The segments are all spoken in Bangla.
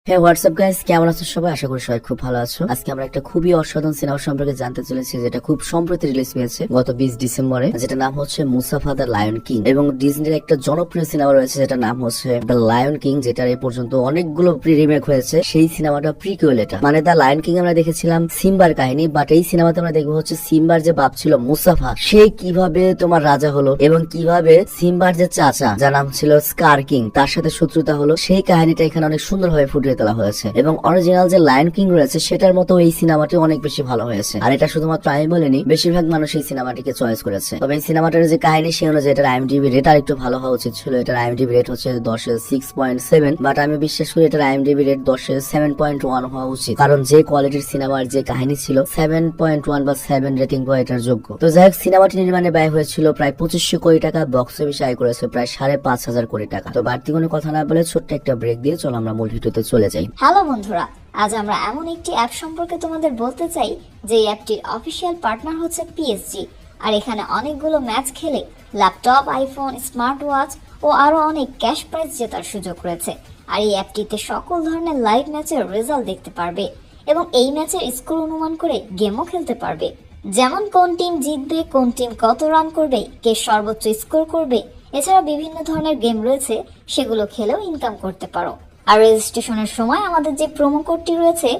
হ্যাঁ হোয়াটসঅ্যাপ গাইস, কেমন আছো সবাই? আশা করি সবাই খুব ভালো আছো। আজকে আমরা একটা খুবই অসাধারণ সিনেমা সম্পর্কে জানতে চলেছি, যেটা খুব সম্প্রতি রিলিজ হয়েছে গত 20 ডিসেম্বরে, যেটা নাম হচ্ছে মুসাফা দ্য লায়ন কিং। এবং ডিজনির একটা জনপ্রিয় সিনেমা রয়েছে যেটা নাম হচ্ছে দ্য লায়ন কিং, যেটার এই পর্যন্ত অনেকগুলো রিমেক হয়েছে। সেই সিনেমাটা প্রিকুয়েল এটা, মানে দ্য লায়ন কিং আমরা দেখেছিলাম সিম্বার কাহিনী, বাট এই সিনেমাতে আমরা দেখবো হচ্ছে সিম্বার যে বাপ ছিল মুসাফা, সে কিভাবে তোমার রাজা হলো এবং কিভাবে সিম্বার যে চাচা যার নাম ছিল স্কার কিং তার সাথে শত্রুতা হলো, সেই কাহিনীটা এখানে অনেক সুন্দরভাবে ফুটিয়ে তোলা হয়েছে। এবং অরিজিনাল যে লায়ন কিং রয়েছে সেটার মতো এই সিনেমাটি অনেক বেশি ভালো হয়েছে। আর এটা শুধুমাত্র আমি বলিনি, বেশিরভাগ মানুষ এই সিনেমাটিকে চয়েস করেছে। তবে এই সিনেমাটার যে কাহিনী সে অনুযায়ী এটার IMDb রেট আর একটু ভালো হওয়া উচিত ছিল। এটার IMDb রেট হচ্ছে 10-এ 6.7, বাট আমি বিশ্বাস করি এটার IMDb রেট 10-এ 7.1 হওয়া উচিত, কারণ যে কোয়ালিটির সিনেমার যে কাহিনী ছিল 7.1 বা 7 রেটিং পাওয়া এটার যোগ্য। তো যাই হোক, সিনেমাটি নির্মাণে ব্যয় হয়েছিল প্রায় 2500 কোটি টাকা, বক্স অফিসে আয় করেছে প্রায় 5,500 কোটি টাকা। তো বাড়তি কোনো কথা না বলে ছোট্ট একটা ব্রেক দিয়ে চলো আমরা মূল ভিডিওতে চলে যাই। হ্যালো বন্ধুরা, আজ আমরা এমন একটি অ্যাপ সম্পর্কে তোমাদের বলতে চাই যে অ্যাপটির অফিসিয়াল পার্টনার হচ্ছে PSG। আর এখানে অনেকগুলো ম্যাচ খেলে ল্যাপটপ, আইফোন, স্মার্ট ওয়াচ ও আরো অনেক ক্যাশ প্রাইজ জেতার সুযোগ রয়েছে। আর এই অ্যাপটিতে সকল ধরনের লাইভ ম্যাচের রেজাল্ট দেখতে পারবে এবং এই ম্যাচের স্কোর অনুমান করে গেমও খেলতে পারবে, যেমন কোন টিম জিতবে, কোন টিম কত রান করবে, কে সর্বোচ্চ স্কোর করবে। এছাড়া বিভিন্ন ধরনের গেম রয়েছে, সেগুলো খেলেও ইনকাম করতে পারো। আর রেজিস্ট্রেশনের সময় আমাদের যে প্রোমো কোডটি রয়েছে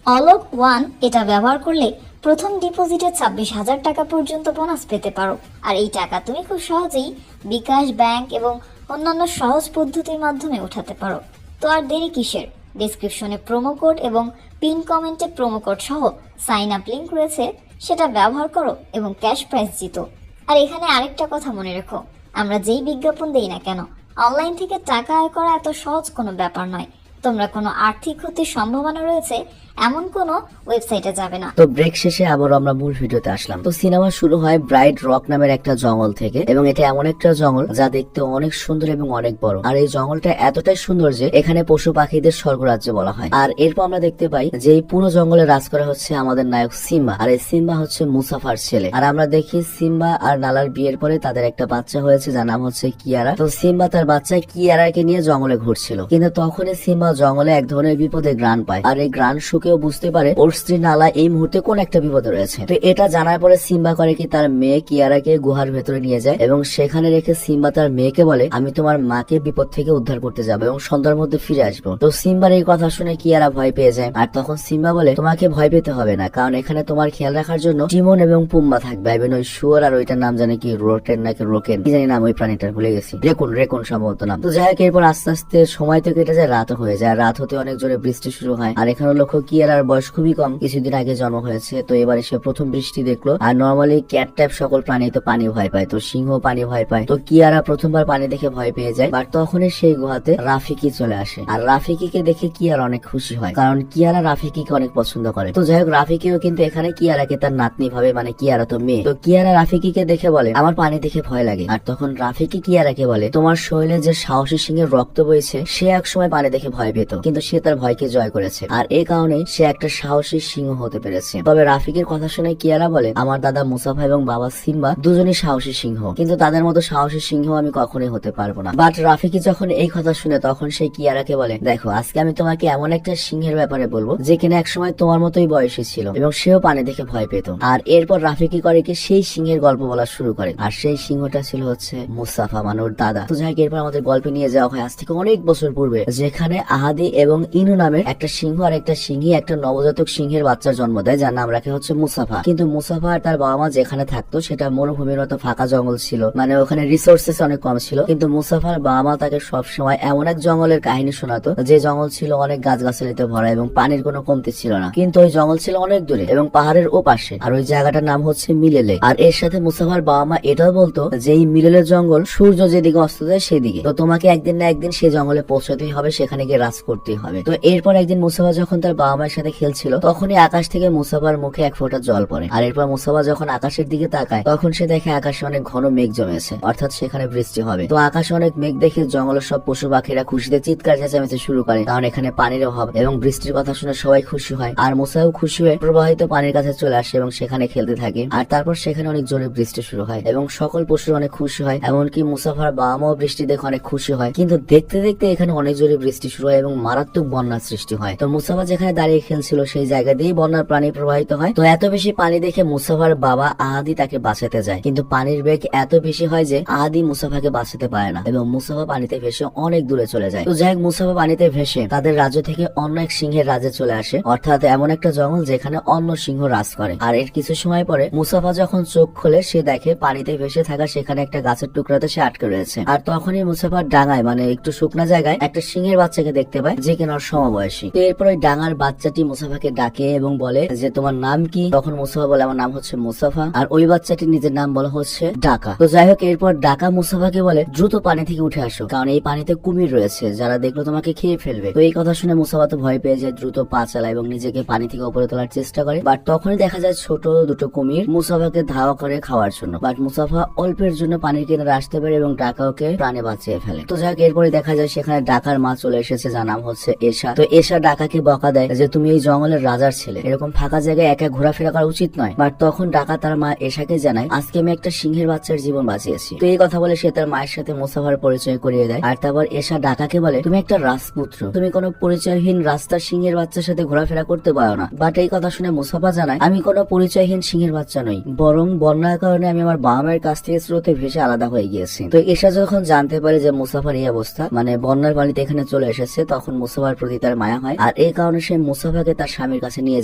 অলোক1, এটা ব্যবহার করলে প্রথম ডিপোজিটে 26,000 টাকা পর্যন্ত বোনাস পেতে পারো। আর এই টাকা তুমি খুব সহজেই বিকাশ, ব্যাংক এবং অন্যান্য সহজ পদ্ধতির মাধ্যমে উঠাতে পারো। তো আর দেরি কিসের? ডেসক্রিপশনে প্রোমো কোড এবং পিন কমেন্টে প্রোমো কোড সহ সাইন আপ লিংক রয়েছে, সেটা ব্যবহার করো এবং ক্যাশ প্রাইজ জিতো। আর এখানে আরেকটা কথা মনে রেখো, আমরা যেই বিজ্ঞাপন দেই না কেন, অনলাইন থেকে টাকা আয় করা এত সহজ কোনো ব্যাপার নয়। তোমরা কোনো আর্থিক ক্ষতির সম্ভাবনা রয়েছে এমন কোনো ওয়েবসাইটে যাবে না। তো ব্রেক শেষে আবার আমরা মূল ভিডিওতে আসলাম। তো সিনেমা শুরু হয় ব্রাইট রক নামের একটা জঙ্গল থেকে, এবং এটা এমন একটা জঙ্গল যা দেখতে অনেক সুন্দর এবং অনেক বড়। আর এই জঙ্গলটা এতটাই সুন্দর যে এখানে পশু পাখিদের স্বর্গরাজ্য বলা হয়। আর এরপর আমরা দেখতে পাই যে এই পুরো জঙ্গলে রাজ করা হচ্ছে আমাদের নায়ক সিম্বা, আর এই সিম্বা হচ্ছে মুসাফার ছেলে। আর আমরা দেখি সিম্বা আর নালার বিয়ের পরে তাদের একটা বাচ্চা হয়েছে যার নাম হচ্ছে কিয়ারা। তো সিম্বা তার বাচ্চা কিয়ারাকে নিয়ে জঙ্গলে ঘুরছিল, কিন্তু তখনই সিম্বা জঙ্গলে এক ধরনের বিপদে গ্রাণ পায়। আর এই গ্রাণ শুকেও বুঝতে পারে ওর স্ত্রী নালা এই মুহূর্তে কোন একটা বিপদে রয়েছে। তো এটা জানার পরে সিম্বা করে কি তার মেয়ে কিয়ারাকে গুহার ভেতরে নিয়ে যায় এবং সেখানে রেখে সিম্বা তার মেয়েকে বলে, আমি তোমার মাকে বিপদ থেকে উদ্ধার করতে যাবো এবং সন্ধ্যার মধ্যে ফিরে আসবো। তো সিম্বার এই কথা শুনে কিয়ারা ভয় পেয়ে যায়। আর তখন সিম্বা বলে, তোমাকে ভয় পেতে হবে না, কারণ এখানে তোমার খেয়াল রাখার জন্য টিমন এবং পুম্বা থাকবে। এবং ওই শুয়োর, আর ওইটার নাম জানে কি রোটেন নাকি রোকেন, কি জানি নাম ওই প্রাণীটার, ভুলে গেছি, রেকুন সম্ভবত নাম। তো যাই হোক, এরপর আস্তে আস্তে সময় তো কেটে যায়, রাত হয়ে যায়। রাত হতে অনেক জোরে বৃষ্টি শুরু হয়। আর এখানে লক্ষ্য কিয়ারার বয়স খুবই কম, কিছুদিন আগে জন্ম হয়েছে। তো এবারে সে প্রথম বৃষ্টি দেখলো। আর নর্মালি ক্যাট টাইপ সকল প্রাণী তো পানি ভয় পায়, তো সিংহ পানি ভয় পায়। তো কিয়ারা প্রথমবার পানি দেখে ভয় পেয়ে যায়। বাট তখনই সেই গুহাতে রাফিকি চলে আসে। আর রাফিকিকে দেখে কিয়ারা অনেক খুশি হয়, কারণ কিয়ারা রাফিকিকে অনেক পছন্দ করে। তো যাই হোক, রাফিকিও কিন্তু এখানে কিয়ারাকে তার নাতনি ভাবে, মানে কিয়ারা তো মেয়ে। তো কিয়ারা রাফিকিকে দেখে বলে, আমার পানি দেখে ভয় লাগে। আর তখন রাফিকি কিয়ারাকে বলে, তোমার শরীরে যে সাহসী সিংহের রক্ত বইছে, সে এক সময় পানি দেখে ভয় পেত, কিন্তু সে তার ভয়কে জয় করেছে। আর এই কারণে সে একটা সাহসী সিংহ হতে পেরেছে। তবে রাফিকের কথা শুনে কিয়ারা বলে, আমার দাদা মুসাফা এবং বাবা সিম্বা দুজনই সাহসী সিংহ, কিন্তু তাদের মতো সাহসী সিংহ আমি কখনোই হতে পারবো না। বাট রাফিকি যখন এই কথা শুনে তখন সে কিয়ারাকে বলে, দেখো আজকে আমি তোমাকে এমন একটা সিংহের ব্যাপারে বলবো যে কিনা একসময় তোমার মতোই বয়সী ছিল এবং সেও পানি দেখে ভয় পেত। আর এরপর রাফিকি করে কি সেই সিংহের গল্প বলা শুরু করে। আর সেই সিংহটা ছিল হচ্ছে মুসাফা, মানে ওর দাদা। তো যাই হোক, এরপর আমাদের গল্পে নিয়ে যাওয়া হয় আজ থেকে অনেক বছর পূর্বে, যেখানে আহাদি এবং ইনু নামের একটা সিংহ আর একটা সিংহী একটা নবজাতক সিংহের বাচ্চার জন্ম দেয়, যার নাম রাখে হচ্ছে মুসাফা। কিন্তু মুসাফা আর তার বাবা মা যেখানে থাকতো সেটা মরুভূমির মতো ফাঁকা জঙ্গল ছিল, মানে ওখানে রিসোর্সেস অনেক কম ছিল। কিন্তু মুসাফার বাবা মা তাকে সবসময় এমন এক জঙ্গলের কাহিনী শোনাতো, যে জঙ্গল ছিল অনেক গাছগাছালিতে ভরা এবং পানির কোনো কমতি ছিল না। কিন্তু ওই জঙ্গল ছিল অনেক দূরে এবং পাহাড়ের ও পাশে। আর ওই জায়গাটার নাম হচ্ছে মিলেলে। আর এর সাথে মুসাফার বাবা মা এটাও বলতো যে এই মিলেলের জঙ্গল সূর্য যেদিকে অস্ত যায় সেদিকে, তো তোমাকে একদিন না একদিন সেই জঙ্গলে পৌঁছাতেই হবে, সেখানে গিয়ে রাজ করতেই হবে। তো এরপর একদিন মুসাফা যখন তার বাবা সিনামের সাথে খেলছিল তখনই আকাশ থেকে মুসাফার মুখে এক ফোঁটা জল পড়ে। আর এরপর মুসাফা যখন আকাশের দিকে তাকায় তখন সে দেখে আকাশে অনেক ঘন মেঘ জমেছে, অর্থাৎ সেখানে বৃষ্টি হবে। তো আকাশে অনেক মেঘ দেখে জঙ্গলের সব পশু পাখিরা খুশিতে চিৎকার চেঁচামেচি শুরু করে, কারণ এখানে পানির অভাব এবং বৃষ্টির কথা শুনে সবাই খুশি হয়। আর মুসাও খুশি হয়ে প্রবাহিত পানির কাছে চলে আসে এবং সেখানে খেলতে থাকে। আর তারপর সেখানে অনেক জোরে বৃষ্টি শুরু হয় এবং সকল পশু অনেক খুশি হয়, এমনকি মুসাফার বাবা মাও বৃষ্টি দেখে অনেক খুশি হয়। কিন্তু দেখতে দেখতে এখানে অনেক জোরে বৃষ্টি শুরু হয় এবং মারাত্মক বন্যার সৃষ্টি হয়। তো মুসাফা যেখানে দাঁড়িয়ে খেলছিল সেই জায়গা দিয়েই বন্যার পানি প্রবাহিত হয়। তো এত বেশি পানি দেখে মুসাফার বাবা আহাদি তাকে বাঁচাতে যায়, কিন্তু পানির বেগ এত বেশি হয় যে আহাদি মুসাফাকে বাঁচাতে পারে না এবং মুসাফা পানিতে ভেসে অনেক দূরে চলে যায়। তো যাই হোক, মুসাফা পানিতে ভেসে তাদের রাজ্য থেকে অন্য এক সিংহের রাজ্যে চলে আসে, অর্থাৎ এমন একটা জঙ্গল যেখানে অন্য সিংহ রাজ করে। আর এর কিছু সময় পরে মুসাফা যখন চোখ খোলে সে দেখে পানিতে ভেসে থাকা সেখানে একটা গাছের টুকরাতে সে আটকে রয়েছে। আর তখনই মুসাফার ডাঙায় মানে একটু শুকনা জায়গায় একটা সিংহের বাচ্চাকে দেখতে পায় যে কিনা ওর সমবয়সী। তো এরপর ওই ডাঙার বাচ্চাটি মুসাফাকে ডাকে এবং বলে যে তোমার নাম কি? তখন মুসাফা বলে আমার নাম হচ্ছে মুসাফা। আর ওই বাচ্চাটির নিজের নাম বলা হচ্ছে ডাকা। তো যাই হোক, এরপর ডাকা মুসাফাকে বলে দ্রুত পানি থেকে উঠে আসো, কারণ এই পানিতে কুমির রয়েছে যারা দেখলো তোমাকে খেয়ে ফেলবে। তো এই কথা শুনে মুসাফা তো ভয় পেয়ে যায়, দ্রুত পা চালায় এবং নিজেকে পানি থেকে উপরে তোলার চেষ্টা করে। বাট তখনই দেখা যায় ছোট দুটো কুমির মুসাফাকে ধাওয়া করে খাওয়ার জন্য। বাট মুসাফা অল্পের জন্য পানির কিনারে আসতে পারে এবং ডাকা ওকে প্রাণে বাঁচিয়ে ফেলে। তো যাই হোক, এরপরে দেখা যায় সেখানে ডাকার মা চলে এসেছে যার নাম হচ্ছে এশা। তো এশা ডাকাকে বকা দেয় যে তুমি এই জঙ্গলের রাজার ছেলে, এরকম ফাঁকা জায়গায় একা ঘোরাফেরা করা উচিত নয়। বাট তখন ডাকা তার মা এশাকে জানায় আজকে আমি একটা সিংহের বাচ্চার জীবন বাঁচিয়েছি। তো এই কথা বলে সে তার মায়ের সাথে মুসাফার পরিচয় করিয়ে দেয়। আর তারপর এশা ডাকাকে বলে তুমি একটা রাজপুত্র, তুমি কোনো পরিচয়হীন রাস্তার সিংহের বাচ্চার সাথে ঘোরাফেরা করতে পারো না। বাট এই কথা শুনে মুসাফা জানায় আমি কোনো পরিচয়হীন সিংহের বাচ্চা নই, বরং বন্যার কারণে আমি আমার বাবা মায়ের কাছ থেকে স্রোতে ভেসে আলাদা হয়ে গিয়েছি। তো এশা যখন জানতে পারে যে মুসাফার এই অবস্থা, মানে বন্যার পানিতে এখানে চলে এসেছে, তখন মুসাফার প্রতি তার মায়া হয়। আর এই কারণে সে মুসাফাকে তার স্বামীর কাছে নিয়ে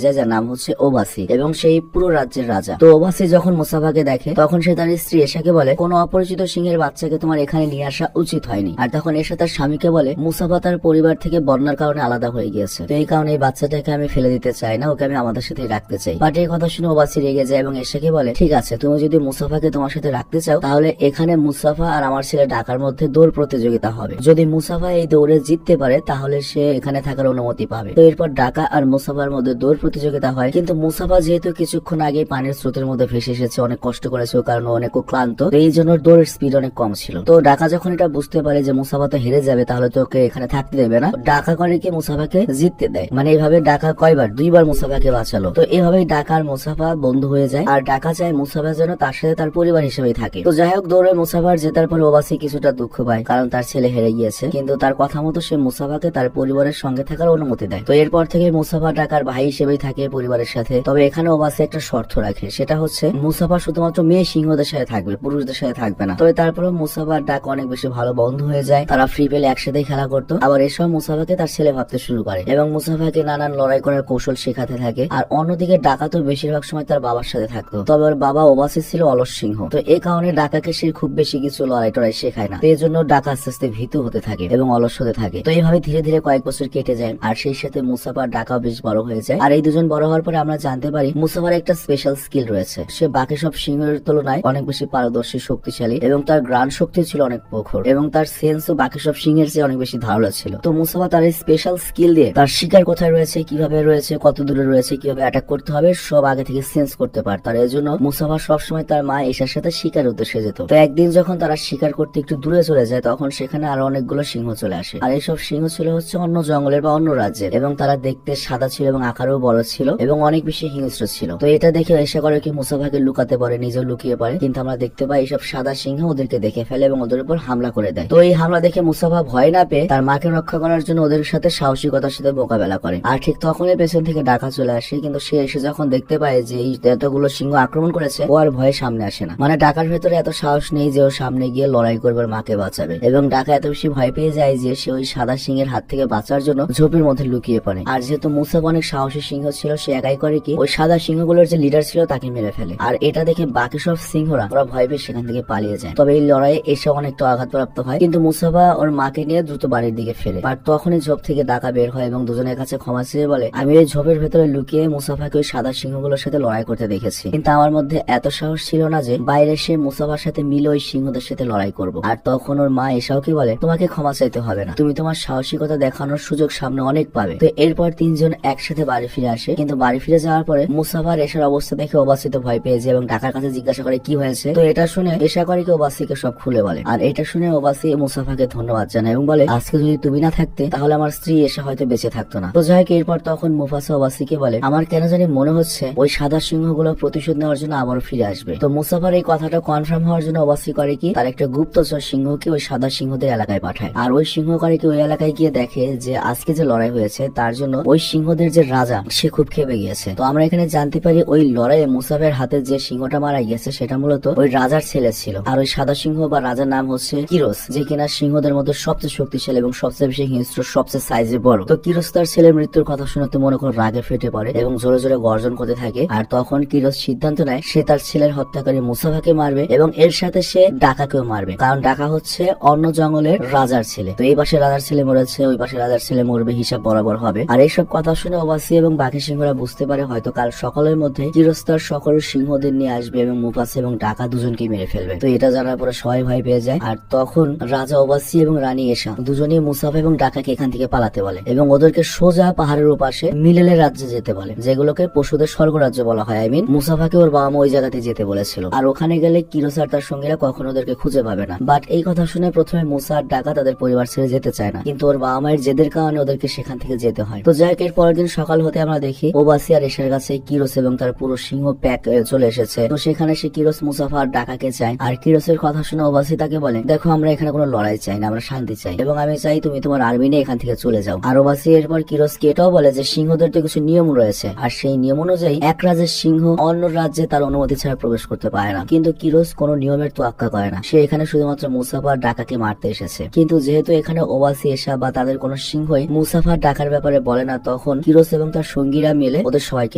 যায় যার নাম হচ্ছে ওবাসি এবং সেই পুরো রাজ্যের রাজা। তো ওবাসি যখন মুসাফাকে দেখে তখন সে তার স্ত্রী এশাকে বলে কোনো অপরিচিত সিংহের বাচ্চাকে তোমার এখানে নিয়ে আসা উচিত হয়নি। আর তখন এশা তার স্বামীকে বলে মুসাফা তার পরিবার থেকে বন্যার কারণে আলাদা হয়ে গিয়েছে, তো এই কারণে এই বাচ্চাটাকে আমি ফেলে দিতে চাই না, ওকে আমি আমাদের সাথে রাখতে চাই। বাট এই কথা শুনে ওবাসি রেগে যায় এবং এশাকে বলে ঠিক আছে, তুমি যদি মুসাফাকে তোমার সাথে রাখতে চাও তাহলে এখানে মুসাফা আর আমার ছেলে ডাকার মধ্যে দৌড় প্রতিযোগিতা হবে, যদি মুসাফা এই দৌড়ে জিততে পারে তাহলে সে এখানে থাকার অনুমতি পাবে। তো এরপর ডাকা আর মুসাফার মধ্যে দৌড় প্রতিযোগিতা হয়, কিন্তু মুসাফা যেহেতু কিছুক্ষণ আগে পানির স্রোতের মধ্যে ভেসে এসেছে, অনেক কষ্ট করেছে কারণ অনেক ক্লান্ত, তো এই জন্য দৌড়ের স্পিড অনেক কম ছিল। তো ডাকা যখন এটা বুঝতে পারে যে মুসাফা তো হেরে যাবে তাহলে তো ওকে এখানে থাকতে দেবে না, ডাকা করে কি মুসাফাকে জিততে দেয়। মানে এইভাবে ডাকা কয়বার দুইবার মুসাফাকে বাঁচালো। তো এভাবেই ডাকা আর মুসাফা বন্ধু হয়ে যায় আর ডাকা চায় মুসাফা যেন তার সাথে তার পরিবার হিসেবেই থাকে। তো যাই হোক, দৌড়ে মুসাফার জেতার পর ওবাসি কিছুটা দুঃখ পায় কারণ তার ছেলে হেরে গিয়েছে, কিন্তু তার কথা মতো সে মুসাফাকে তার পরিবারের সঙ্গে থাকার অনুমতি দেয়। তো এরপর থেকে মুসাফা ডাকার ভাই হিসেবেই থাকে পরিবারের সাথে। তবে এখানে ওবাসি একটা শর্ত রাখে, সেটা হচ্ছে মুসাফা শুধুমাত্র মেয়ে সিংহদের সাথে থাকবে, পুরুষদের সাথে থাকবে না। তবে তারপরে মুসাফা আর ডাকা অনেক বেশি ভালো বন্ধু হয়ে যায়, তারা ফ্রি পেলে একসাথে খেলা করতো। আবার এসব মুসাফাকে তার ছেলে ভাবতে শুরু করে এবং মুসাফাকে নানান লড়াই করার কৌশল শেখাতে থাকে। আর অন্যদিকে ডাকা তো বেশিরভাগ সময় তার বাবার সাথে থাকতো, তবে ওর বাবা ওবাসি ছিল অলস সিংহ। তো এই কারণে ডাকাকে সে খুব বেশি কিছু লড়াই টড়াই শেখায় না, এই জন্য ডাকা আস্তে আস্তে ভীতু হতে থাকে এবং অলস হতে থাকে। তো এইভাবে ধীরে ধীরে কয়েক বছর কেটে যায় আর সেই সাথে মুসাফা ডাকাও বেশ বড় হয়ে যায়। আর এই দুজন বড় হওয়ার পরে আমরা জানতে পারি মুসাফার একটা স্পেশাল স্কিল রয়েছে, সে বাকি সব সিংহের তুলনায় অনেক বেশি পারদর্শী, শক্তিশালী এবং তার গ্রাণ শক্তি ছিল অনেক প্রখর এবং তার সেন্সও বাকি সব সিংহের চেয়ে অনেক বেশি ধারালো ছিল। তো মুসাফা তার এই স্পেশাল স্কিল দিয়ে তার শিকার কোথায় রয়েছে, কিভাবে রয়েছে, কত দূরে রয়েছে, কিভাবে অ্যাটাক করতে হবে সব আগে থেকে সেন্স করতে পারত। আর এর জন্য মুসাফা সবসময় তার মা এশার সাথে শিকার উদ্দেশ্যে যেত। তো একদিন যখন তারা শিকার করতে একটু দূরে চলে যায় তখন সেখানে আরো অনেকগুলো সিংহ চলে আসে। আর এইসব সিংহ ছিল হচ্ছে অন্য জঙ্গলের বা অন্য রাজ্যের এবং তারা দেখতে সাদা ছিল এবং আকারেও বড় ছিল এবং অনেক বেশি হিংস্র ছিল। তো এটা দেখে এশা করে কি মুসাফাকে লুকাতে পারে, নিজেও লুকিয়ে পারে, কিন্তু আমরা দেখতে পাই এইসব সাদা সিংহ ওদেরকে দেখে ফেলে এবং ওদের উপর হামলা করে দেয়। তো এই হামলা দেখে মুসাফা ভয় না পেয়ে তার মাকে রক্ষা করার জন্য ওদের সাথে সাহসিকতার সাথে মোকাবেলা করে। আর ঠিক তখনই পেছন থেকে ডাকা চলে আসে, কিন্তু সে এসে যখন দেখতে পায় যে এই এতগুলো সিংহ আক্রমণ করেছে ও আর ভয়ে সামনে আসে না। মানে ডাকার ভেতরে এত সাহস নেই যে ও সামনে গিয়ে লড়াই করবে, মাকে বাঁচাবে, এবং ডাকা এত বেশি ভয় পেয়ে যায় যে সে ওই সাদা সিংহের হাত থেকে বাঁচার জন্য ঝোপের মধ্যে লুকিয়ে পড়ে। আর যেহেতু মুসাফা অনেক সাহসী সিংহ ছিল সে একাই করে কি ওই সাদা সিংহগুলোর যে লিডার ছিল তাকে মেরে ফেলে। আর এটা দেখে বাকি সব সিংহরা ওরা ভয় পেয়ে সেখান থেকে পালিয়ে যায়। তবে এই লড়াইয়ে এসে অনেকটা আঘাতপ্রাপ্ত হয়, কিন্তু মুসাফা ওর মাকে নিয়ে দ্রুত বাড়ির দিকে ফেরে। আর তখনই ঝোপ থেকে ডাকা বের হয় এবং দুজনের কাছে ক্ষমা চেয়ে বলে আমি এই ঝোপের ভেতরে লুকিয়ে মুসাফাকে ওই সাদা সিংহগুলোর সাথে লড়াই করতে দেখেছি, কিন্তু আমার মধ্যে এত সাহস ছিল না যে বাইরে সে মুসাফার সাথে মিলে ওই সিংহদের সাথে লড়াই করব। আর তখন ওর মা এসাও কি বলে তোমাকে ক্ষমা চাইতে হবে না, তুমি তোমার সাহসিকতা দেখানোর সুযোগ সামনে অনেক পাবে। তো এরপর তিনজন একসাথে বাড়ি ফিরে আসে। কিন্তু বাড়ি ফিরে যাওয়ার পরে মুসাফা আর এশার অবস্থা দেখে ওবাসি তো ভয় পেয়ে যায় এবং ডাকার কাছে জিজ্ঞাসা করে কি হয়েছে। তো এটা শুনে এশা করে কি ওবাসিকে সব খুলে বলে। আর এটা শুনে ওবাসি মুসাফাকে ধন্যবাদ জানায় এবং বলে আজকে যদি তুমি না থাকতে তাহলে আমার স্ত্রী এশা হয়তো বেঁচে থাকতো না। তো যাই হোক, এরপর তখন মুফাসা ওবাসিকে বলে আমার কেন জানি মনে হচ্ছে ওই সাদা সিংহগুলো প্রতিশোধ নেওয়ার জন্য আবারও ফিরে আসবে। তো মুসাফার এই কথাটা কনফার্ম হওয়ার জন্য ওবাসি করে কি তার একটা গুপ্তচর সিংহকে ওই সাদা সিংহদের এলাকায় পাঠায়। আর ওই সিংহ করে কি ওই এলাকায় গিয়ে দেখে যে আজকে যে লড়াই হয়েছে তার জন্য ওই সিংহদের যে রাজা সে খুব খেপে গিয়েছে। তো আমরা এখানে জানতে পারি ওই লড়াইয়ে মুসাফের হাতে যে সিংহটা মারা গিয়েছে সেটা মূলত ওই রাজার ছেলে ছিল। আর ওই সাদা সিংহ বা রাজার নাম হচ্ছে কিরোস, যে কিনা সিংহদের মধ্যে সবচেয়ে শক্তিশালী এবং সবচেয়ে বেশি হিংস্র, সবচেয়ে সাইজে বড়। তো কিরোস তার ছেলের মৃত্যুর কথা শুনে তো মনে করো রাগে ফেটে পড়ে এবং জোরে জোরে গর্জন করতে থাকে। আর তখন কিরোস সিদ্ধান্ত নেয় সে তার ছেলের হত্যাকারী মুসাফাকে মারবে এবং এর সাথে সে ডাকাকেও মারবে, কারণ ডাকা হচ্ছে অন্য জঙ্গলের রাজার ছেলে। তো এই পাশে রাজার ছেলে মরেছে, ওই পাশে রাজার ছেলে মরবে, হিসাব বরাবর হবে। আর এইসব কথা শুনে ওবাসি এবং বাকি সিংহরা বুঝতে পারে হয়তো কাল সকালের মধ্যে কিরোস তার সকল সিংহদের নিয়ে আসবে এবং মুফাসা এবং ডাকা দুজনকে মেরে ফেলবে। তো এটা জানার পরে সবাই ভয় পেয়ে যায়। আর তখন রাজা ওবাসি এবং রানী এশা দুজনেই মুসাফা এবং ডাকাকে এখান থেকে পালাতে বলে এবং ওদেরকে সোজা পাহাড়ের ওপাশে মিলেলের রাজ্যে যেতে বলে, যেগুলোকে পশুদের স্বর্গরাজ্য বলা হয়। মুসাফাকে ওর বাবা মা ওই জায়গাতে যেতে বলেছিল। আর ওখানে গেলে কিরোস আর তার সঙ্গীরা কখনো ওদেরকে খুঁজে পাবে না। বাট এই কথা শুনে প্রথমে মুসা আর ডাকা তাদের পরিবার ছেড়ে যেতে চায় না, কিন্তু ওর বাবা মায়ের জেদের কারণে ওদেরকে সেখান থেকে যেতে হয়। তো যাই হোক, এর পরের দিন সকাল হতে আমরা দেখি ওবাসি আর এশার কাছে কিরোস এবং তার পুরো সিংহ প্যাক চলে এসেছে। তো সেখানে সে কিরোস মুসাফা আর ডাকাকে চায়। আর কিরোসের কথা শুনে ওবাসি তাকে বলে দেখো আমরা এখানে কোনো লড়াই চাই না, আমরা শান্তি চাই এবং আমি চাই তুমি তোমার আর্মি নিয়ে এখান থেকে চলে যাও। আর ওবাসি এরপর কিরোসকে এটাও বলে যে সিংহদের তো কিছু নিয়ম রয়েছে আর সেই নিয়ম অনুযায়ী এক রাজ্যের সিংহ অন্য রাজ্যে তার অনুমতি ছাড়া প্রবেশ করতে পারে না। কিন্তু কিরোস কোনো নিয়মের তোয়াক্কা করে না, সে এখানে শুধুমাত্র মুসাফা আর ডাকাকে মারতে এসেছে। কিন্তু যেহেতু এখানে ওবাসি এশা বা তাদের কোনো সিংহই মুসাফা ডাকার ব্যাপারে বলে না, তখন কিরোস এবং তার সঙ্গীরা মিলে ওদের সবাইকে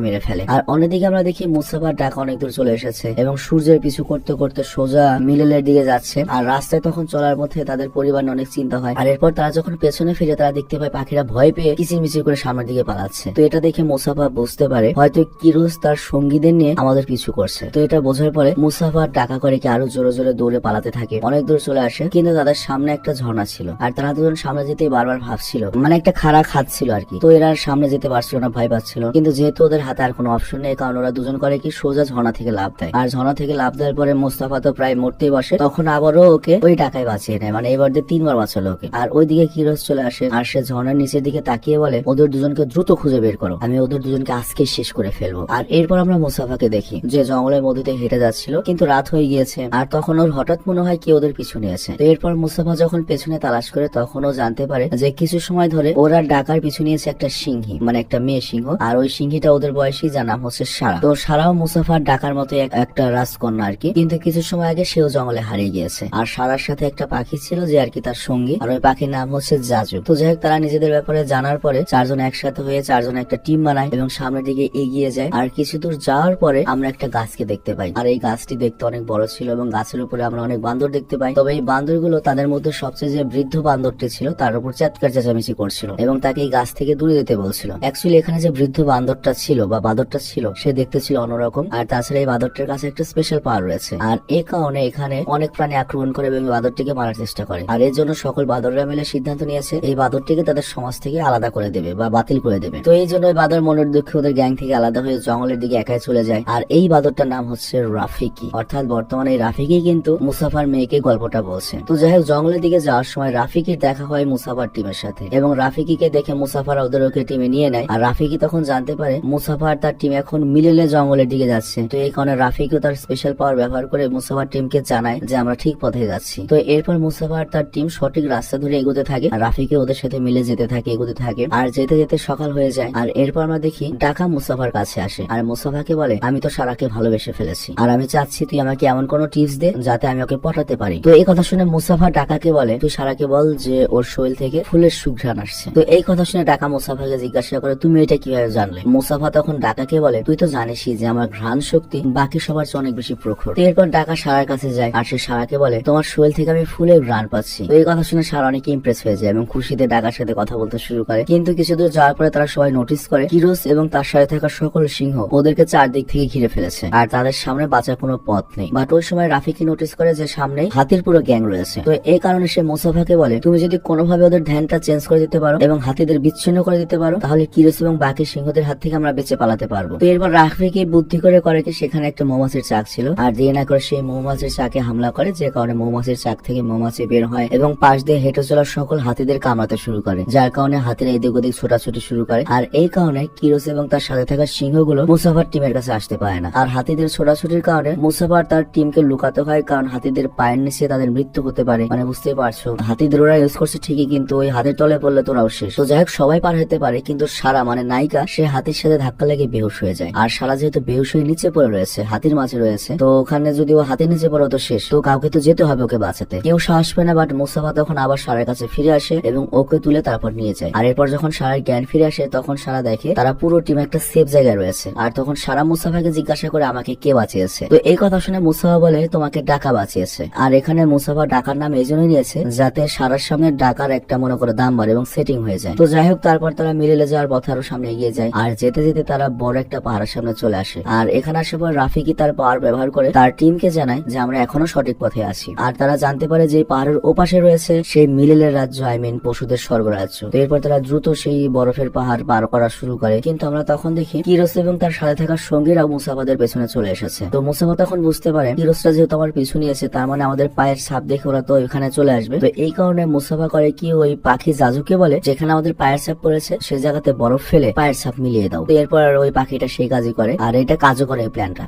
মেরে ফেলে। আর অন্যদিকে আমরা দেখি মুসাফা আর ডাকা অনেক দূর চলে এসেছে এবং সূর্যের পিছু করতে করতে সোজা মিলেলের দিকে যাচ্ছে। আর রাস্তায় তখন চলার মধ্যে তাদের পরিবার অনেক চিন্তা হয়। আর এরপর তারা যখন পেছনে ফিরে তারা দেখতে পায় পাখিরা ভয় পেয়ে কিচিরমিচির করে সামনের দিকে পালাচ্ছে। তো এটা দেখে মুসাফা বুঝতে পারে হয়তো কিরোস তার সঙ্গীদের নিয়ে আমাদের পিছু করছে। তো এটা বোঝার পরে মুসাফা ডাকা করে কি আরো জোরে জোরে দৌড়ে পালাতে থাকে, অনেক দূর চলে আসে। কিন্তু তাদের সামনে একটা ঝর্ণা ছিল আর তারা দুজন সামনে যেতে বারবার ভাবছিল, মানে একটা খাড়া খাচ্ছিল আর কি। তো এরা সামনে যেতে পারছিল না, ভয় পাচ্ছিল। কিন্তু যেহেতু ওদের হাতে আর কোনো অপশন নেই, কারণ ওরা দুজন করে কি সোজা ঝর্ণা থেকে লাফ দেয়। আর ঝর্ণা থেকে লাফ দেওয়ার পরে মুস্তাফা তো প্রায় মরতেই বসে, তখন আবারও ওকে ওই ডাকায় বাঁচিয়ে নেয়, মানে এবার দিয়ে 3 বার বাঁচালো ওকে। আর ওইদিকে কিরোস চলে আসে আর সে ঝর্ণার নিচের দিকে তাকিয়ে বলে ওদের দুজনকে দ্রুত খুঁজে বের করো, আমি ওদের দুজনকে আজকে শেষ করে ফেলবো। আর এরপর আমরা মুসাফাকে দেখি যে জঙ্গলের মধ্যে দিয়ে হেঁটে যাচ্ছিল, কিন্তু রাত হয়ে গিয়েছে আর তখন ওর হঠাৎ মনে হয় কি ওদের পিছু নিয়েছে। তো এরপর মুসাফা যখন পেছনে তালাশ করে তখন ও জানতে পারে যে কিছু সময় ধরে ওরা ডাকার পিছু নিয়েছে একটা সিংহী, মানে একটা মেয়ে সিংহ। আর ওই সিংহীটা ওদের বয়সী, যার নাম হচ্ছে সারা। তো সারাও মুসাফার ডাকার মতো একটা রাজকন্যা আর কি, কিন্তু কিছু সময় আগে সেও জঙ্গলে হারিয়ে গিয়েছে। আর সারার সাথে একটা পাখি ছিল যে আর কি তার সঙ্গী, আর ওই পাখির নাম হচ্ছে জাজু। তো যাই হোক, তারা নিজেদের ব্যাপারে জানার পরে চারজন একসাথে হয়ে চারজন একটা টিম বানায় এবং সামনের দিকে এগিয়ে যায়। আর কিছু দূর যাওয়ার পরে আমরা একটা গাছকে দেখতে পাই। আর এই গাছটি দেখতে অনেক বড় ছিল এবং গাছের উপরে আমরা অনেক বান্দর দেখতে পাই। তবে এই বান্দরগুলো তাদের মধ্যে সবচেয়ে যে বৃদ্ধ বান্দরটি ছিল তার উপর চিৎকার চেঁচামেচি করছিল এবং তাকে এই গাছ থেকে দূরে যেতে বলছিল। অ্যাকচুয়ালি এখানে যে বৃদ্ধ বান্দরটা ছিল বা বাদরটা ছিল সে দেখতে ছিল অন্যরকম। আর তাছাড়া এই বাদরটার কাছে একটা স্পেশাল পাওয়ার রয়েছে। আর এই কারণে এখানে অনেক প্রাণী আক্রমণ করে এবং বাদরটিকে মারার চেষ্টা করে। আর এর জন্য সকল বাদররা মিলে সিদ্ধান্ত নিয়েছে এই বাদরটিকে তাদের সমাজ থেকে আলাদা করে দেবে বা বাতিল করে দেবে। তো এই জন্য বাদর মনের দুঃখে ওদের গ্যাং থেকে আলাদা হয়ে জঙ্গলের দিকে একাই চলে যায়। আর এই বাদরটার নাম হচ্ছে রাফিকি, অর্থাৎ বর্তমানে এই রাফিকি কিন্তু মুসাফার মেয়েকে গল্পটা বলছে। তো যাই হোক, জঙ্গলের দিকে যাওয়ার সময় রাফিকির দেখা হয় মুসাফার টিমের সাথে এবং রাফিকিকে দেখে মুসাফার ওদেরকে টিমে নিয়ে নেয়। আর রাফিকি তখন জানতে পারে মুসাফার তার টিম এখন মিলেলে জঙ্গলের দিকে যাচ্ছে। তো এই কারণে রাফিকিও তার স্পেশাল পাওয়ার ব্যবহার করে মুসাফার টিমকে জানায় যে আমরা ঠিক পথে যাচ্ছি। তো এরপর মুসাফার তার টিম সঠিক রাস্তা ধরে এগোতে থাকে আর রাফিকি ওদের সাথে মিলে যেতে থাকে, এগোতে থাকে। আর যেতে যেতে সকাল হয়ে যায়। আর এরপর আমরা দেখি ডাকা মুসাফার কাছে আসে আর মুসাফাকে বলে আমি তো সারাকে ভালোবেসে ফেলেছি আর আমি চাচ্ছি তুই আমাকে এমন কোন টিপস দে যাতে আমি ওকে পটাতে পারি। তো এই কথা শুনে মুসাফা ডাকাকে বলে তুই সারাকে বল যে ওর শরীর থেকে ফুলের সুঘ্রাণ আসছে। তো এই কথা শুনে ডাকা মুসাফাকে জিজ্ঞাসা করে তুমি এটা কিভাবে জানলে? মুসাফা তখন ডাকাকে বলে তুই তো জানিসই যে আমার ঘ্রাণ শক্তি বাকি সবার চেয়ে অনেক বেশি প্রখর। এরপর ডাকা সারার কাছে যায় আর সে সারাকে বলে তোমার শরীর থেকে আমি ফুলের ঘ্রাণ পাচ্ছি। তো এই কথা শুনে সারা অনেক ইমপ্রেস হয়ে যায় এবং খুশিতে ডাকার সাথে কথা বলতে শুরু করে। কিন্তু কিছু দূর যাওয়ার পরে তারা সবাই নোটিস করে কিরোস এবং তার সাথে থাকা সকল সিংহ ওদেরকে চারদিক থেকে ঘিরে ফেলেছে আর তাদের সামনে বাঁচার কোনো পথ নেই। বাট ওই সময় রাফিকি নোটিস করে যে সামনে হাতির পুরো গ্যাং রয়েছে। তো এই কারণে সে মুসাফাকে বলে তুমি যদি কোনোভাবে ওদের ধ্যানটা চেঞ্জ করে দিতে পারো এবং হাতিদের বিচ্ছিন্ন করে দিতে করতে পারো তাহলে কিরোস এবং বাকি সিংহদের হাত থেকে আমরা বেঁচে পালাতে পারবো। তো এরপর রাফিকে বুদ্ধি করে কি সেখানে একটা মৌমাছির চাক ছিল, আর দিয়ে না করে সেই মৌমাছির চাকে হামলা করে, যে কারণে মৌমাছির চাক থেকে মৌমাছি বের হয় এবং পাশ দিয়ে হেঁটে চলার সকল হাতিদের কামড়াতে শুরু করে, যার কারণে হাতিরা এদিক ওদিক ছোটাছুটি শুরু করে। আর এই কারণে কিরোস এবং তার সাথে থাকা সিংহগুলো মুসাফার টিমের কাছে আসতে পারে না। আর হাতিদের ছোটাছুটির কারণে মুসাফার তার টিমকে লুকাতে হয়, কারণ হাতিদের পায়ের নিচে তাদের মৃত্যু হতে পারে। মানে বুঝতেই পারছো, হাতিদের ওরা ইউজ করছে ঠিকই, কিন্তু ওই হাতের তলে পড়লে তোরাও শেষ। তো যাই হোক, সবাই পার হতে পারে, কিন্তু সারা মানে নায়িকা সে হাতির সাথে ধাক্কা লেগে বেহুশ হয়ে যায়। আর সারা যেহেতু বেহুশ হয়ে নিচে পড়ে রয়েছে, হাতির মাঝে রয়েছে, তো ওখানে যদি ও হাতির নিচে পড়ে তো শেষ। তো কাউকে তো যেতে হবে ওকে বাঁচাতে, কেউ সাহস পায় না। বাট মুসাফা তখন আবার সারার কাছে ফিরে আসে এবং ওকে তুলে তারপর নিয়ে যায়। আর এরপর যখন সারার জ্ঞান ফিরে আসে তখন সারা দেখে তারা পুরো টিম একটা সেফ জায়গায় রয়েছে। আর তখন সারা মুসাফাকে জিজ্ঞাসা করে আমাকে কে বাঁচিয়েছে। তো এই কথা শুনে মুসাফা বলে তোমাকে ডাকা বাঁচিয়েছে। আর এখানে মুসাফা ডাকার নাম এই জন্যই নিয়েছে যাতে সারার সামনে ডাকার একটা মনে করে দাম বাড়ে এবং সেটিং হয়ে যায়। তো যাই হোক, তারপর তারা মিলে যাওয়ার পথে আরো সামনে এগিয়ে যায়। আর যেতে যেতে তারা বড় একটা পাহাড়ের সামনে চলে আসে। আর এখানে আসার পর রাফিকি তার পাওয়ার ব্যবহার করে তার টিমকে জানায় যে আমরা এখনো সঠিক পথে আছি। আর তারা জানতে পারে যে পাহাড়ের ওপাশে রয়েছে সেই মিলেলের রাজ্য, পশুদের স্বর্গরাজ্য। তো এরপর তারা দ্রুত সেই বরফের পাহাড় পার করা শুরু করে। কিন্তু আমরা তখন দেখি কিরোস এবং তার সাথে থাকা সঙ্গীরা মুসাফাদের পেছনে চলে এসেছে। তো মুসাফা তখন বুঝতে পারে কিরোসরা যেহেতু আমার পিছু নিয়েছে, তার মানে আমাদের পায়ের ছাপ দেখে ওরা তো এখানে চলে আসবে। তো এই কারণে মুসাফা করে কি ওই পাখি জাজুকে বলে যেখানে আমাদের পায়ের ছাপ পড়েছে সেই জায়গাতে বরফ ফেলে পায়ের ছাপ মিলিয়ে দাও। তো এরপর ওই পাখিটা সেই কাজই করে, আর এটা কাজও করে এই প্ল্যানটা।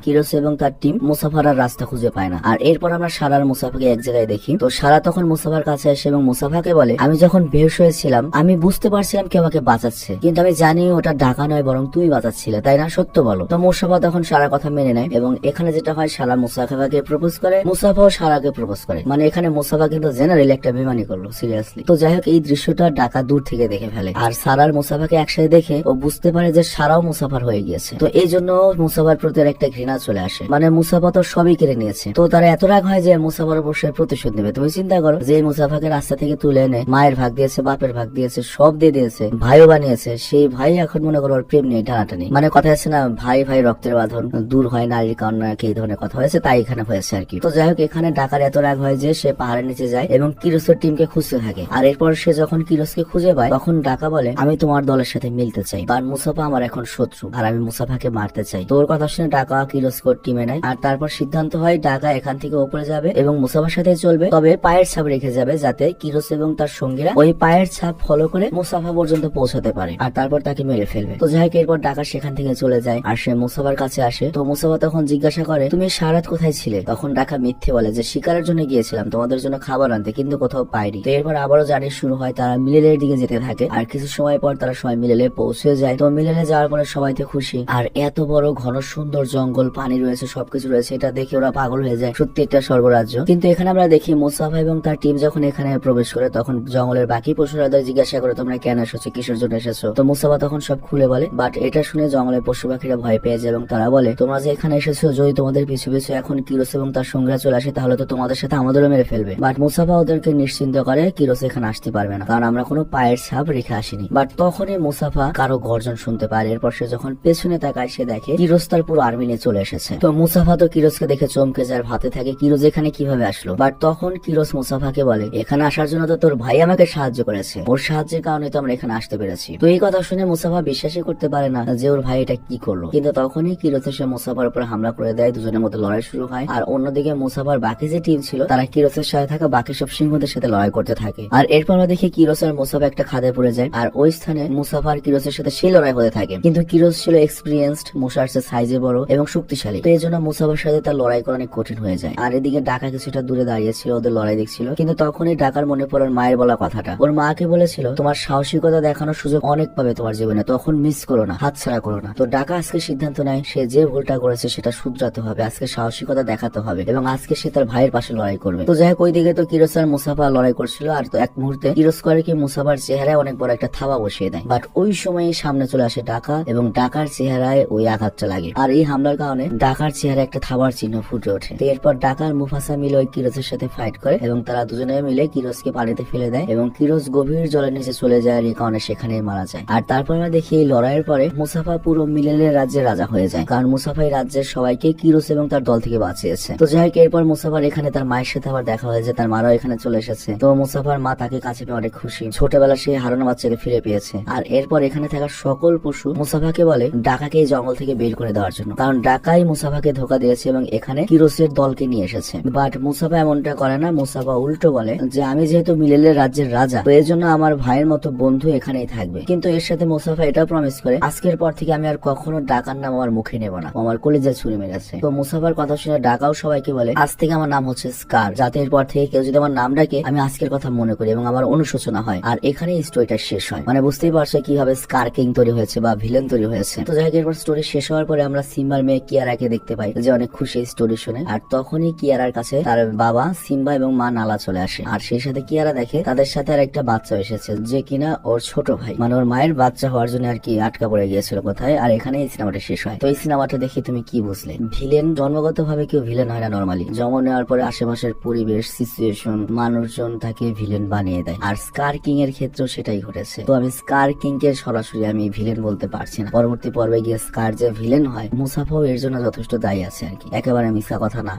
কিরোস এবং তার টিম মুসাফার আর রাস্তা খুঁজে পায় না। আর এরপর আমরা সারার মুসাফাকে এক জায়গায় দেখি। তো সারা তখন মুসাফার কাছে আসে এবং মুসাফাকে বলে আমি যখন বেহুশ হয়েছিলাম আমি বুঝতে পারছিলাম কেউ আমাকে বাঁচাচ্ছে, কিন্তু আমি জানি ওটা ডাকা নয় বরং তুমি বাঁচাচ্ছিলে, তাই না? সত্য বলো। তো মুসাফা তখন সারার কথা মেনে নেয় এবং এখানে যেটা হয় সারা মুসাফাকে প্রপোজ করে, মুসাফাও সারাকে প্রপোজ করে। মানে এখানে মুসাফা কিন্তু জেনারেলি একটা বেমানি করলো, সিরিয়াসলি। তো যাই হোক, এই দৃশ্যটা ডাকা দূর থেকে দেখে ফেলে। আর সারার মুসাফাকে একসাথে দেখে ও বুঝতে পারে যে সারাও মুসাফার হয়ে গিয়েছে। তো এই জন্য মুসাফার প্রতি একটা ঘৃণা চলে আসে। মানে মুসাফা তো সবই কেড়ে নিয়েছে। তো তারা এত রাগ হয় যে মুসাফার উপর সে প্রতিশোধ নেবে। তুমি চিন্তা করো যে মুসাফাকে রাস্তা থেকে তুলে এনে মায়ের ভাগ দিয়েছে, বাপের ভাগ দিয়েছে, সব দিয়ে দিয়েছে, ভাইও বানিয়েছে, সেই ভাই এখন মনে করো প্রেম নিয়ে টানাটানি। মানে কথা আছে না, ভাই ভাই রক্তের বাঁধন দূর হয় নারীর কান্না, এই ধরনের কথা হয়েছে, তাই এখানে হয়েছে আর কি। তো যাই হোক, এখানে ডাকার এত রাগ হয় যে সে পাহাড়ের নিচে যায় এবং কিরোসের টিমকে খুঁজতে থাকে। আর এরপর সে যখন কিরোসকে খুঁজে পায় তখন ডাকা বলে আমি তোমার দলের সাথে মিলতে চাই, কারণ মুসাফা আমার এখন শত্রু আর আমি মুসাফাকে মারতে চাই। তোর কথা শুনে ডাকা কিরোসকে টিমে নেয়। আর তারপর সিদ্ধান্ত হয় ডাকা এখান থেকে উপরে যাবে এবং মুসাফার সাথে চলবে, তবে পায়ের ছাপ রেখে যাবে যাতে কিরোস এবং তার সঙ্গীরা ওই পায়ের ছাপ ফলো করে মুসাফা পর্যন্ত পৌঁছাতে পারে আর তারপর তাকে মেরে ফেলবে। তো যাই হোক, এরপর ডাকা সেখান থেকে চলে যায় আর সে মুসাফার কাছে আসে। তো মুসাফা তখন জিজ্ঞাসা করে তুমি সারা রাত কোথায় ছিলে? তখন ডাকা মিথ্যে বলে যে শিকারের জন্য গিয়েছিলাম তোমাদের জন্য খাবার আনতে, কিন্তু কোথাও পাইনি। তো এরপর আবারও জার্নি শুরু হয়, তারা মিলেলের দিকে যেতে থাকে। আর কিছু সময় পর তারা সবাই মিলেলে পৌঁছে যায়। তো মিলেলে যাওয়ার পরে সবাই তো খুশি। আর এত বড় ঘন সুন্দর জঙ্গল, পানি রয়েছে, সবকিছু রয়েছে, এটা দেখে ওরা পাগল হয়ে যায়, সত্যি একটা স্বর্গরাজ্য। কিন্তু এখানে আমরা দেখি মুসাফা এবং তার টিম যখন এখানে প্রবেশ করে তখন জঙ্গলের বাকি পশুরা জিজ্ঞাসা করে তোমরা কেন এসেছো, কিসের জন্য এসেছো? তো মুসাফা তখন সব খুলে বলে। বাট এটা শুনে জঙ্গলের পশু পাখিরা ভয় পেয়ে যায় এবং তারা বলে তোমরা যে এখানে এসেছো, যদি তোমাদের পিছু পিছু এখন কিরোস এবং তার সঙ্গীরা চলে আসে তাহলে তো তোমাদের সাথে আমাদেরও মেরে ফেলবে। বাট মুসাফা ওদেরকে নিশ্চিন্ত করে কিরোস এখানে আসতে পারবে না, কারণ আমরা কোনো পায়ের ছাপ রেখে আসিনি। বাট তখনই মুসাফা কারো গর্জন শুনতে পায়। এরপর সে যখন পেছনে তাকায় সে দেখে কিরোস তার পুরো আর্মি নিয়ে চলে এসেছে। তো মুসাফা তো কিরোসকে দেখে চমকে যায়, ভাতে থাকে কিরোস এখানে কিভাবে আসলো। বাট তখন কিরোস মুসাফাকে বলে এখানে আসার জন্য তো তোর ভাই আমাকে সাহায্য করেছে, ওর সাহায্যের কারণে তো আমরা এখানে আসতে পেরেছি। তো এই কথা শুনে মুসাফা বিশ্বাসই করতে পারে না যে ওর ভাই এটা কি করলো। কিন্তু তখনই কিরোস এসে মুসাফার উপর হামলা করে দেয়, দুজনের মধ্যে লড়াই শুরু হয়। আর অন্যদিকে মুসাফার বাকি যে টিম ছিল তারা কিরোসের সাথে থাকা বাকি সব সিংহদের সাথে লড়াই করতে থাকে। আর এরপর আমরা দেখি কিরোস আর মুসাফা একটা খাদে পড়ে যায় আর ওই স্থানে মুসাফা আর কিরোসের সাথে সেই লড়াই হতে থাকে। কিন্তু কিরোস ছিল এক্সপিরিয়েন্সড, মুসার সাইজে বড় এবং শক্তিশালী, তো এই জন্য মুসাফার সাথে তার লড়াই করা অনেক কঠিন হয়ে যায়। আর এদিকে ডাকা কিছুটা দূরে দাঁড়িয়েছিল, ওদের লড়াই দেখছিল। কিন্তু তখনই ডাকার মনে পড়ে মায়ের বলা কথাটা। ওর মাকে বলেছিল তোমার সাহসিকতা দেখানোর সুযোগ অনেক পাবে তোমার জীবনে, তখন মিস করো না, হাতছাড়া করো না। তো ডাকা আজকে সিদ্ধান্ত নেয় সে যে ভুলটা করেছে সেটা শুধরাতে হবে, আজকে সাহসিকতা দেখাতে হবে এবং আজকে সে তার ভাইয়ের পাশে লড়াই করবে। তো যাই হোক, ওইদিকে তো কিরোস আর মুসাফা লড়াই করছিল। আর তো এক মুহূর্তে কিরোস করে কি মুসাফার চেহারায় অনেক বড় একটা থাবা বসিয়ে দেয়। বাট ওই সময় সামনে চলে আসে ডাকা এবং ডাকার চেহারায় ওই আঘাতটা লাগে। আর এই হামলার কারণে ডাকার চেহারায় একটা থাবার চিহ্ন ফুটে ওঠে। তো এরপর ডাকার মুফাসা মিলে ওই কিরোসের সাথে ফাইট করে এবং তারা দুজনে মিলে কিরোসকে পানিতে ফেলে দেয় এবং কিরোস গভীর জলের নিচে চলে যায় আর এই কারণে সেখানেই মারা যায়। আর তারপর আমরা দেখি এই লড়াইয়ের পরে মুসাফা পুরো মিলেলের রাজ্যের রাজা হয়ে যায়, কারণ মুসাফাই রাজ্যের সবাইকে কিরোস এবং তার দল থেকে বাঁচিয়েছে। তো যাই হোক, এরপর মুসাফার এখানে তার মায়ের সাথে আবার দেখা হয়েছে, তার মারাও এখানে চলে এসেছে। তো মুসাফার মা তাকে কাছে পেয়ে অনেক খুশি, ছোটবেলা সে হারানো বাচ্চাকে ফিরে পেয়েছে। গেছে। আর এরপর এখানে থাকা সকল পশু মুসাফাকে বলে ডাকাকে এই জঙ্গল থেকে বের করে দেওয়ার জন্য, কারণ ডাকাই মুসাফাকে ধোকা দিয়েছে এবং এখানে কিরোসের দলকে নিয়ে এসেছে। বাট মুসাফা এমনটা করে না, মুসাফা উল্টো বলে যে আমি যেহেতু মিলেলের রাজ্যের রাজা, তো এর জন্য আমার ভাইয়ের মতো বন্ধু এখানেই থাকবে। কিন্তু এর সাথে মুসাফা এটাও প্রমিস করে আজকের পর থেকে আমি আর কখনো ডাকার নাম আমার মুখে নেব না, আমার কলেজে ছুরি মেরেছে। তো মুসাফার কথা শুনে ডাকাও সবাইকে বলে আজ থেকে আমার নাম হচ্ছে স্কার, যাতে এরপর থেকে কেউ যদি আমার নাম ডাকে আমি আজকের কথা মনে করি এবং আমার অনুশোচনা হয়। আর এখানে স্টোরিটা শেষ হয়। মানে বুঝতেই পারছো কিভাবে স্কার কিং তৈরি হয়েছে বা ভিলেন তৈরি হয়েছে। তো যাই হোক, এরপর স্টোরি শেষ হওয়ার পরে আমরা সিম্বার মেয়ে কিয়ারাকে দেখতে পাই, যে অনেক খুশি এই স্টোরি শুনে। আর তখনই কিয়ারার কাছে তার বাবা সিম্বা এবং মা নালা চলে আসে। আর সেই সাথে কিয়ারা দেখে তাদের সাথে আর একটা বাচ্চা এসেছে, যে কিনা ওর ছোট ভাই, মানে ওর মায়ের বাচ্চা হওয়ার জন্য আর কি আটকা পড়ে গিয়েছিল কোথায়। আর এখানে এই সিনেমাটা শেষ হয়। তো এই সিনেমাটা দেখে তুমি কি বুঝলে? ভিলেন জন্মগত ভাবে কেউ ভিলেন হয় না নরমালি, জন্ম নেওয়ার পরে আশেপাশের পরিবেশ, সিচুয়েশন, মানুষজন তাকে ভিলেন বানিয়ে দেয়। আর স্কার কিং এর ক্ষেত্রেও সেটাই ঘটেছে। তো আমি স্কার কিং কে সরাসরি আমি ভিলেন বলতে পারছি না। পরবর্তী পর্বে গিয়ে স্কার যে ভিলেন হয়, মুসাফাও এর জন্য যথেষ্ট দায়ী আছে আর কি, একেবারে মিথ্যা কথা না।